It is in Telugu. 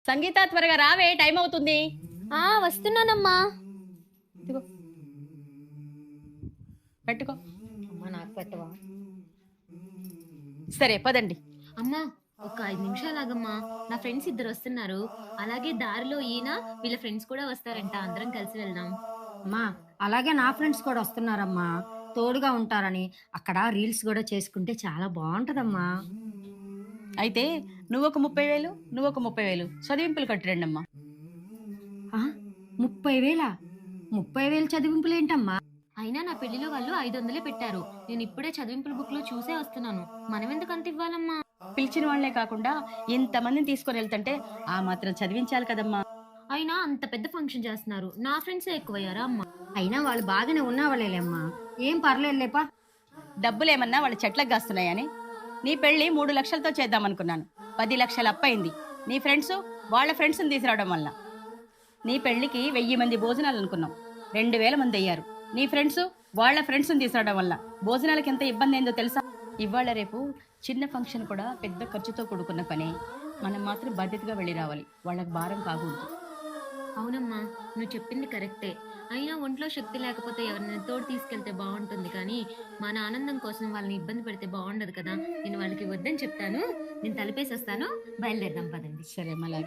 సంగీత త్వరగా రావే, టైం అవుతుంది. వస్తున్నానమ్మా. ఇదిగో పెట్టుకో. అమ్మా నాకు పెట్టవా? సరే పదండి. అమ్మా ఒక 5 నిమిషాలు ఆగమ్మా, నా ఫ్రెండ్స్ ఇద్దరు వస్తున్నారు. అలాగే దారిలో ఈయన వీళ్ళ ఫ్రెండ్స్ కూడా వస్తారంట, అందరం కలిసి వెళ్దాం. అమ్మా అలాగే నా ఫ్రెండ్స్ కూడా వస్తున్నారమ్మా, తోడుగా ఉంటారని. అక్కడ రీల్స్ కూడా చేసుకుంటే చాలా బాగుంటదమ్మా. అయితే నువ్వు ఒక 30,000, నువ్వు ఒక 30,000 చదివింపులు కట్టిరండి అమ్మా. 30,000? 30,000 చదివింపులేంటమ్మా? అయినా నా పెళ్లిలో వాళ్ళు 500 పెట్టారు. నేను ఇప్పుడే చదివింపుల బుక్ లో చూసే వస్తున్నాను. మనం ఎందుకు అంత ఇవ్వాలమ్మా? పిలిచిన వాళ్లే కాకుండా ఇంతమందిని తీసుకొని వెళ్తుంటే ఆ మాత్రం చదివించాలి కదమ్మా. అయినా అంత పెద్ద ఫంక్షన్ చేస్తున్నారు, నా ఫ్రెండ్స్ ఎక్కువయ్యారా అమ్మా? అయినా వాళ్ళు బాగానే ఉన్నవాళ్ళేలేమ్మా, ఏం పర్లేదులేపా. డబ్బులేమన్నా వాళ్ళ చెట్లకు కాస్తున్నాయని. నీ పెళ్లి 3 లక్షలతో చేద్దామనుకున్నాను, 10 లక్షలు అప్పయింది. నీ ఫ్రెండ్స్ వాళ్ళ ఫ్రెండ్స్ని తీసుకురావడం వల్ల. నీ పెళ్లికి 1000 మంది భోజనాలు అనుకున్నాం, 2000 మంది అయ్యారు. నీ ఫ్రెండ్స్ వాళ్ళ ఫ్రెండ్స్ని తీసుకురావడం వల్ల భోజనాలకు ఎంత ఇబ్బంది అయిందో తెలుసా? ఇవాళ రేపు చిన్న ఫంక్షన్ కూడా పెద్ద ఖర్చుతో కూడుకున్న పని. మనం మాత్రం బాధ్యతగా వెళ్ళి రావాలి, వాళ్ళకి భారం కాకూడదు. అవునమ్మా, నువ్వు చెప్పింది కరెక్టే. అయినా ఒంట్లో శక్తి లేకపోతే ఎవరినైనా తోడు తీసుకెళ్తే బాగుంటుంది, కానీ మన ఆనందం కోసం వాళ్ళని ఇబ్బంది పెడితే బాగుండదు కదా. నేను వాళ్ళకి వద్దని చెప్తాను, నేను తలిపేసి వస్తాను, బయలుదేరదాం పదండి. సరే మళ్ళీ